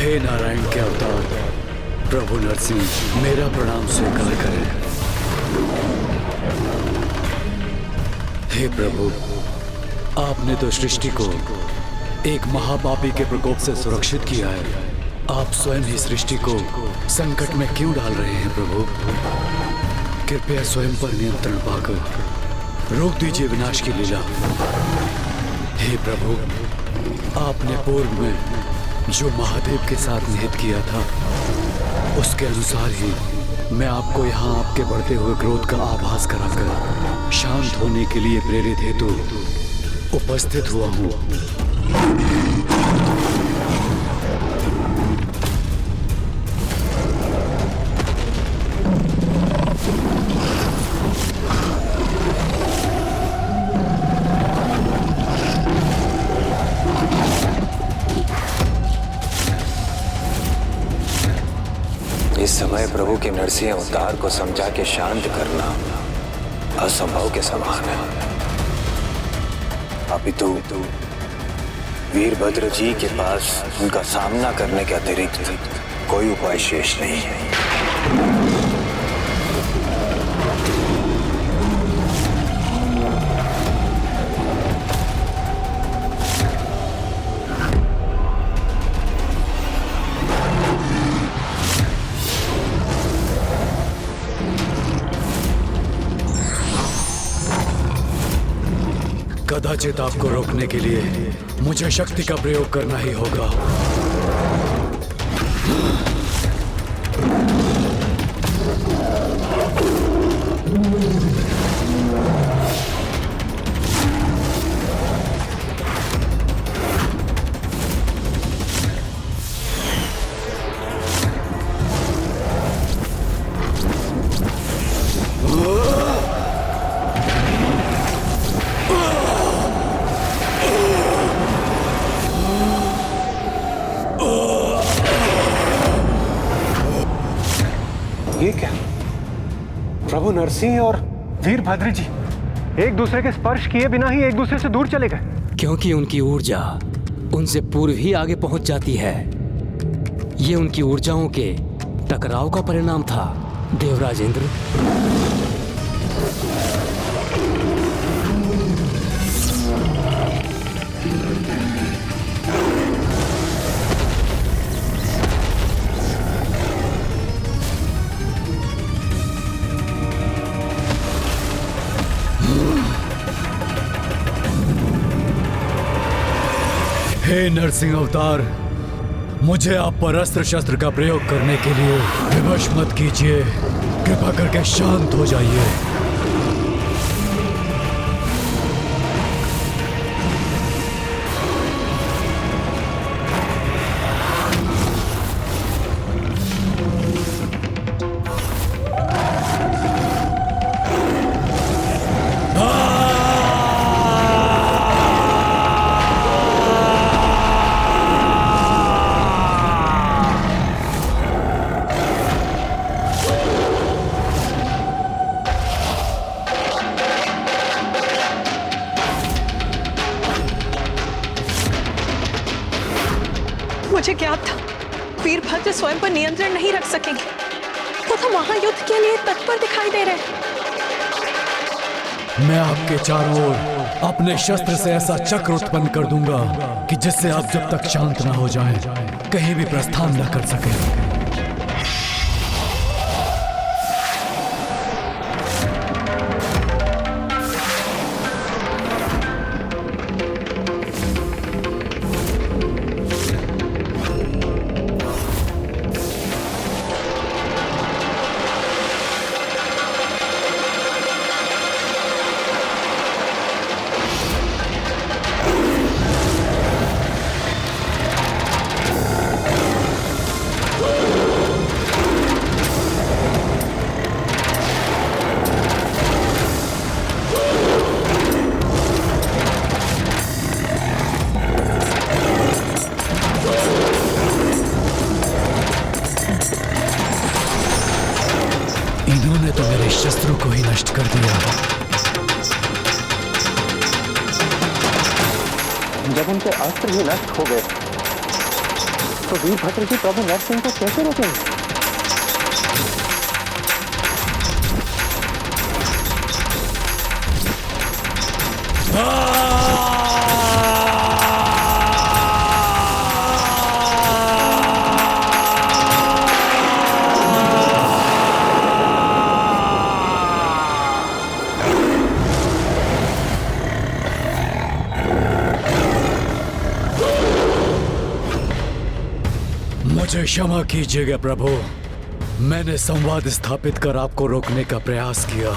हे नारायण के अवतार प्रभु नरसिंह, मेरा प्रणाम स्वीकार करें। हे प्रभु, आपने तो सृष्टि को एक महापापी के प्रकोप से सुरक्षित किया है। आप स्वयं ही सृष्टि को संकट में क्यों डाल रहे हैं प्रभु? कृपया स्वयं पर नियंत्रण पाकर रोक दीजिए विनाश की लीला। हे प्रभु, आपने पूर्व में जो महादेव के साथ निहित किया था, उसके अनुसार ही मैं आपको यहाँ आपके बढ़ते हुए क्रोध का आभास कराकर शांत होने के लिए प्रेरित हेतु उपस्थित हुआ हूँ। इस समय प्रभु के नरसिंह अवतार को समझा के शांत करना असंभव के समान है। अपितु वीरभद्र जी के पास उनका सामना करने के अतिरिक्त कोई उपाय शेष नहीं है। कदाचित आपको रोकने के लिए मुझे शक्ति का प्रयोग करना ही होगा। ये क्या? प्रभु नरसिंह और वीरभद्र जी एक दूसरे के स्पर्श किए बिना ही एक दूसरे से दूर चले गए। क्योंकि उनकी ऊर्जा उनसे पूर्व ही आगे पहुंच जाती है। ये उनकी ऊर्जाओं के टकराव का परिणाम था देवराज इंद्र। हे नरसिंह अवतार, मुझे आप पर अस्त्र शस्त्र का प्रयोग करने के लिए विवश मत कीजिए। कृपा करके शांत हो जाइए। मुझे ज्ञात था वीरभद्र स्वयं पर नियंत्रण नहीं रख सकेंगे। वो तो महायुद्ध के लिए तत्पर दिखाई दे रहे हैं। मैं आपके चारों ओर अपने शस्त्र से ऐसा चक्र उत्पन्न कर दूंगा कि जिससे आप जब तक शांत न हो जाएं, कहीं भी प्रस्थान न कर सकें। इन्होंने तो मेरे शस्त्रों को ही नष्ट कर दिया। जब उनके अस्त्र ही नष्ट हो गए तो वीरभद्र जी प्रभु नरसिंह को कैसे रोकेंगे? मुझे क्षमा कीजिएगा प्रभु, मैंने संवाद स्थापित कर आपको रोकने का प्रयास किया,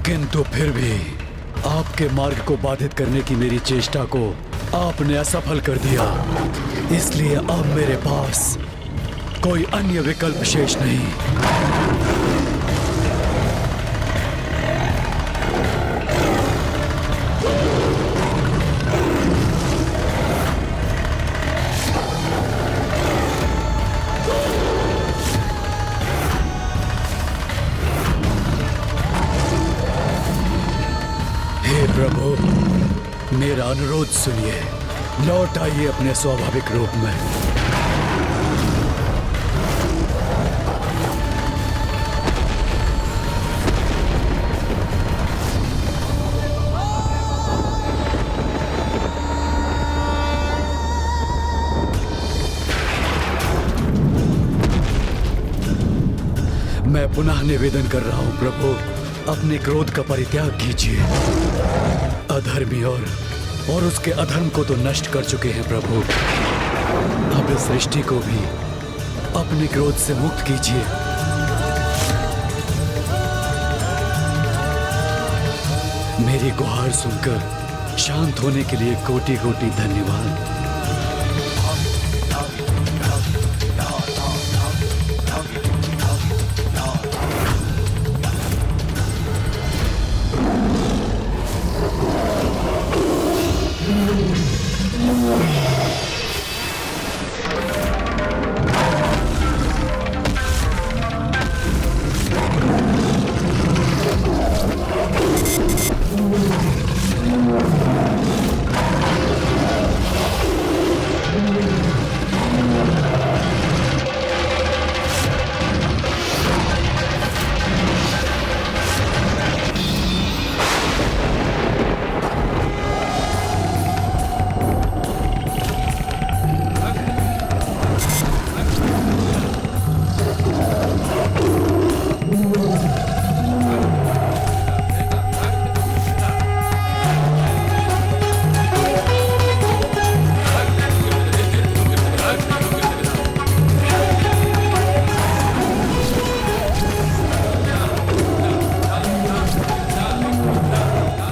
किंतु फिर भी आपके मार्ग को बाधित करने की मेरी चेष्टा को आपने असफल कर दिया। इसलिए अब मेरे पास कोई अन्य विकल्प शेष नहीं। प्रभु, मेरा अनुरोध सुनिए, लौट आइए अपने स्वाभाविक रूप में। मैं पुनः निवेदन कर रहा हूं प्रभु, अपने क्रोध का परित्याग कीजिए। अधर्मी और उसके अधर्म को तो नष्ट कर चुके हैं प्रभु, अब इस सृष्टि को भी अपने क्रोध से मुक्त कीजिए। मेरी गुहार सुनकर शांत होने के लिए कोटि कोटि धन्यवाद।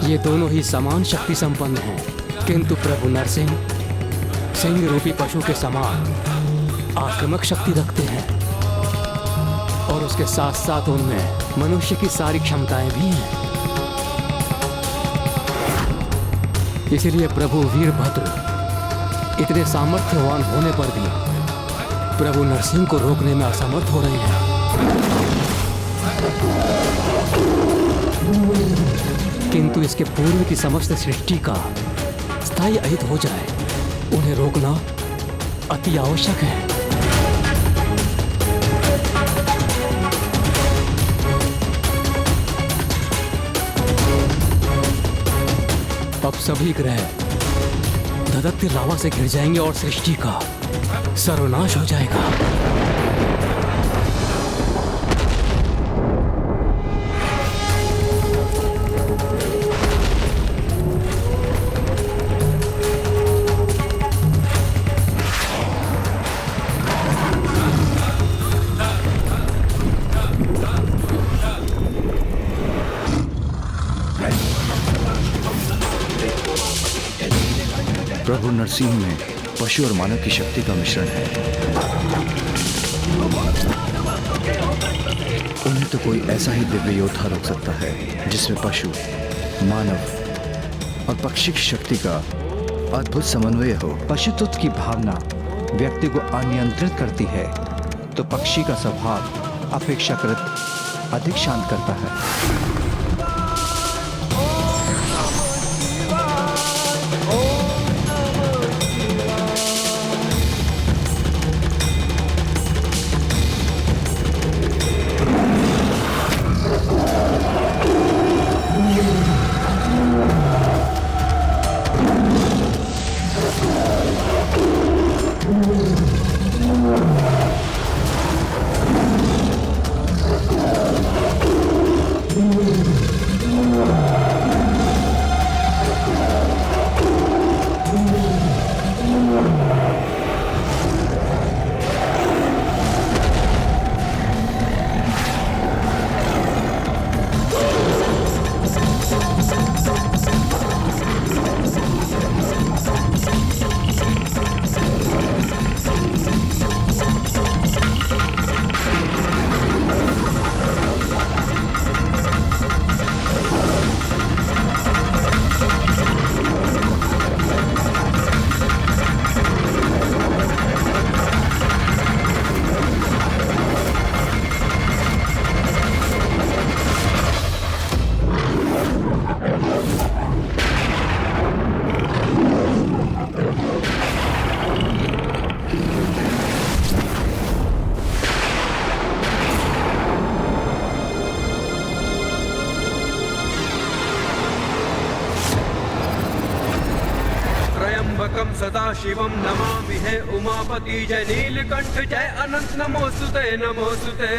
ये दोनों ही समान शक्ति संपन्न हैं, किंतु प्रभु नरसिंह सिंह रूपी पशु के समान आक्रामक शक्ति रखते हैं और उसके साथ साथ उनमें मनुष्य की सारी क्षमताएं भी हैं। इसलिए प्रभु वीरभद्र इतने सामर्थ्यवान होने पर भी प्रभु नरसिंह को रोकने में असमर्थ हो रहे हैं। किंतु इसके पूर्व की समस्त सृष्टि का स्थायी अहित हो जाए, उन्हें रोकना अति आवश्यक है। अब सभी ग्रह धधकती लावा से घिर जाएंगे और सृष्टि का सर्वनाश हो जाएगा। प्रभु नरसिंह में पशु और मानव की शक्ति का मिश्रण है। उन्हें तो कोई ऐसा ही दिव्य योद्धा रोक सकता है जिसमें पशु, मानव और पक्षी की शक्ति का अद्भुत समन्वय हो। पशुत्व की भावना व्यक्ति को अनियंत्रित करती है, तो पक्षी का स्वभाव अपेक्षाकृत अधिक शांत करता है। त्र्यंबकम सदाशिवम नमामि है उमापति जय नीलकंठ जय अनंत नमोस्तुते नमोस्तुते।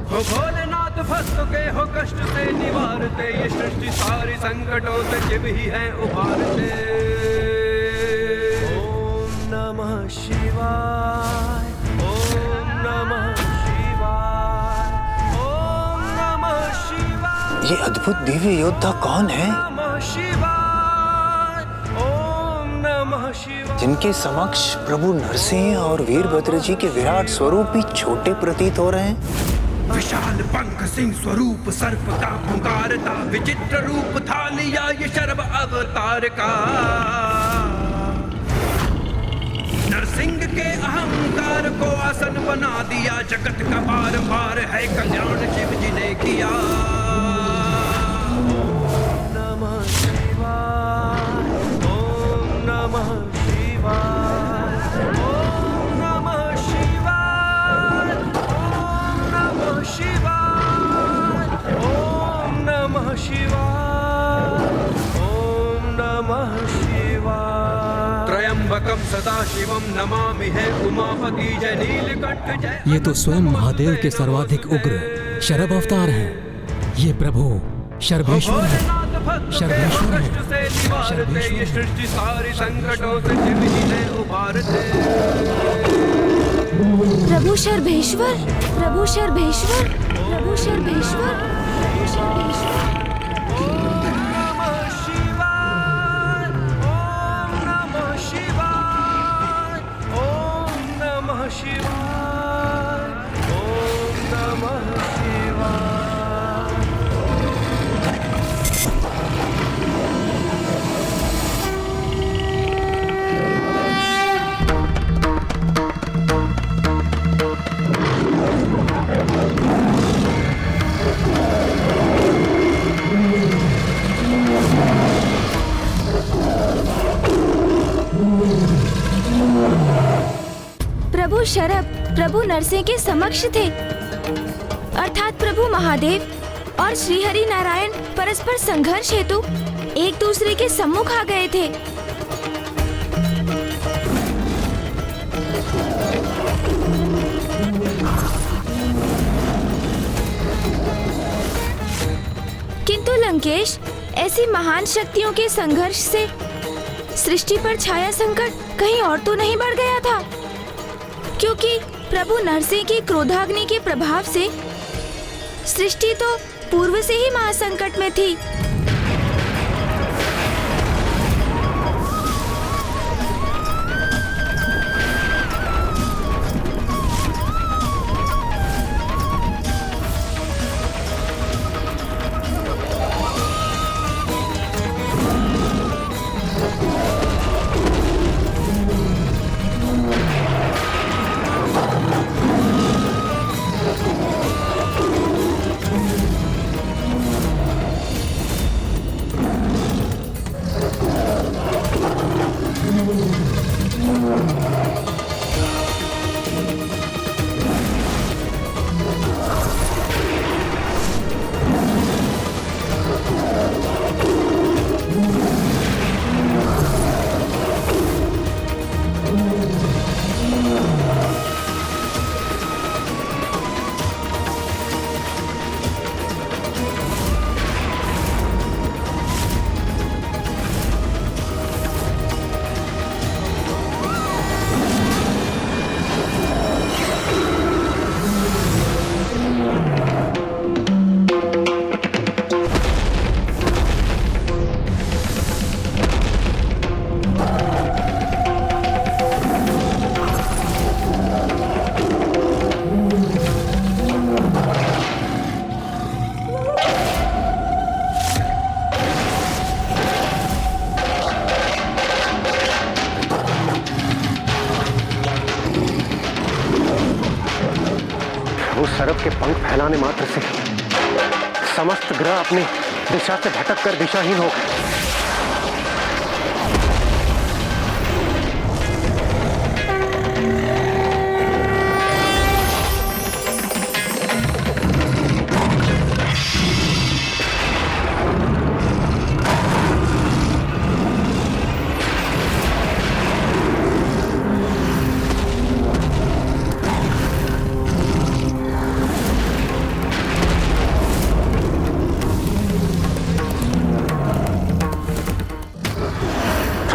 हो भोलेनाथ भक्त के हो कष्ट से निवारते, ये सृष्टि सारी संकटों से शिव ही है उबारते। ओम नमः शिवाय ओम नमः शिवाय ओम नमः शिवाय। ये अद्भुत दिव्य योद्धा कौन है नमः शिवाय ओम नमः शिवाय। जिनके समक्ष प्रभु नरसिंह और वीरभद्र जी के विराट स्वरूप भी छोटे प्रतीत हो रहे हैं। विशाल पंख सिंह स्वरूप सर्प का पुकार था, विचित्र रूप था लिया ये शर्व अवतार का। नरसिंह के अहंकार को आसन बना दिया, जगत का बार बार है कल्याण शिव जी ने किया। ओम नमः शिवाय ओम नमः शिवाय ओम नमः शिवाय ओम नमः शिवाय ओम नमः शिवाय ओम नमः शिवाय। त्र्यंबकम सदाशिवम नमामि है उमापति जय नीलकंठ जय। ये तो स्वयं महादेव के सर्वाधिक उग्र शरभ अवतार हैं। ये प्रभु शर्भेश्वर है, शर्भेश्वर है, शर्भेश्वर ये सृष्टि सारी संकटों से शिव ही है उबारते। प्रभु शर्भेश्वर प्रभु शर्भेश्वर प्रभु शर्भेश्वर प्रभु शर्भेश्वर। ओम नमः शिवाय ओम नमः शिवाय ओम नमः शिवाय ओम नमः शिवाय। प्रभु शरभ प्रभु नरसिंह के समक्ष थे, अर्थात प्रभु महादेव और श्री हरि नारायण परस्पर संघर्ष हेतु एक दूसरे के सम्मुख आ गए थे। किंतु लंकेश, ऐसी महान शक्तियों के संघर्ष से सृष्टि पर छाया संकट कहीं और तो नहीं बढ़ गया था, क्योंकि प्रभु नरसिंह की क्रोधाग्नि के प्रभाव से सृष्टि तो पूर्व से ही महासंकट में थी। वो सरब के पंख फैलाने मात्र से समस्त ग्रह अपनी दिशा से भटक कर दिशाहीन हो गए।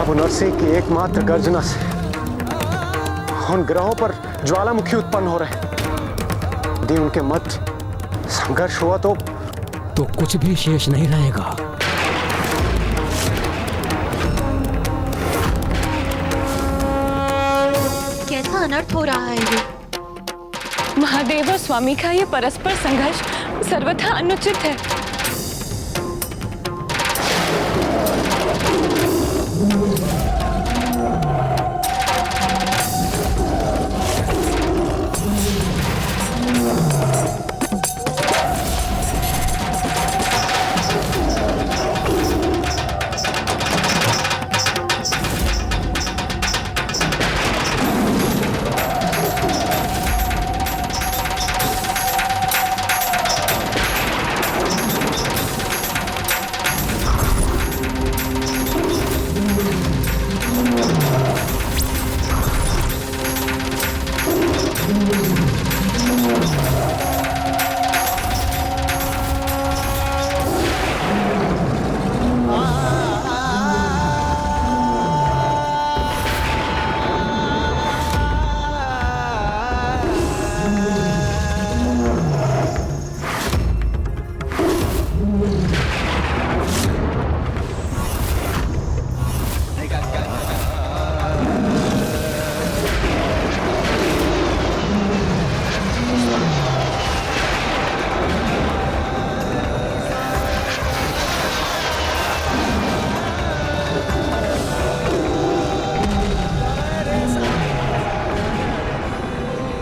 प्रभु नरसिंह की एकमात्र गर्जना से उन ग्रहों पर ज्वालामुखी उत्पन्न हो रहे। यदि उनके मध्य संघर्ष हुआ तो कुछ भी शेष नहीं रहेगा। कैसा अनर्थ हो रहा है ये? महादेव और स्वामी का ये परस्पर संघर्ष सर्वथा अनुचित है।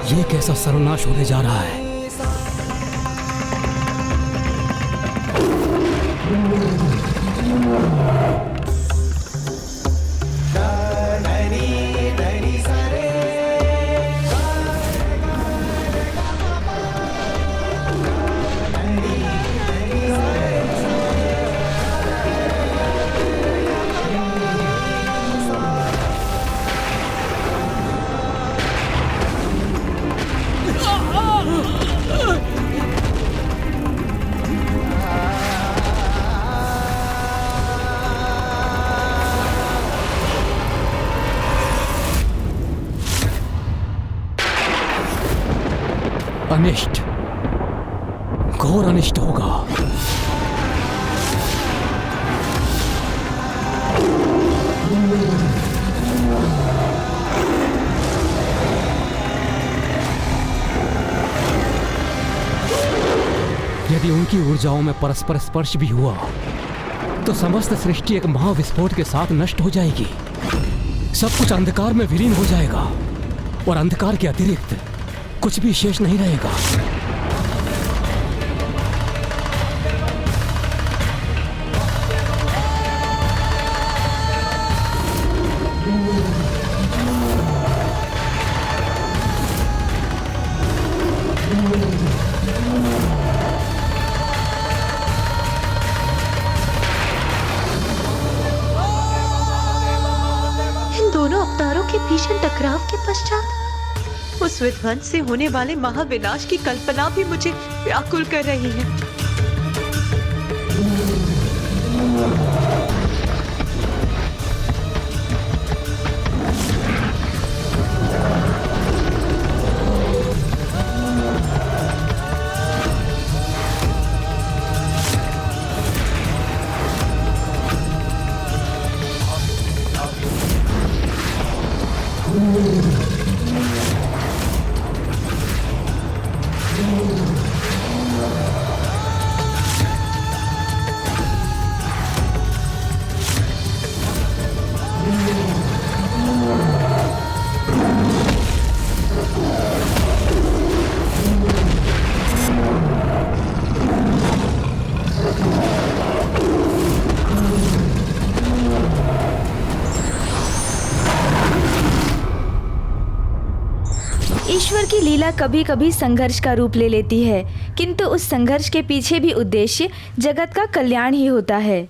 ये कैसा सर्वनाश होने जा रहा है? अनिष्ट, घोर अनिष्ट होगा। यदि उनकी ऊर्जाओं में परस्पर स्पर्श भी हुआ तो समस्त सृष्टि एक महाविस्फोट के साथ नष्ट हो जाएगी। सब कुछ अंधकार में विलीन हो जाएगा और अंधकार के अतिरिक्त कुछ भी शेष नहीं रहेगा। इन दोनों अवतारों के भीषण टकराव के पश्चात उस विध्वंस से होने वाले महाविनाश की कल्पना भी मुझे व्याकुल कर रही है। ईश्वर की लीला कभी कभी संघर्ष का रूप ले लेती है, किंतु उस संघर्ष के पीछे भी उद्देश्य जगत का कल्याण ही होता है।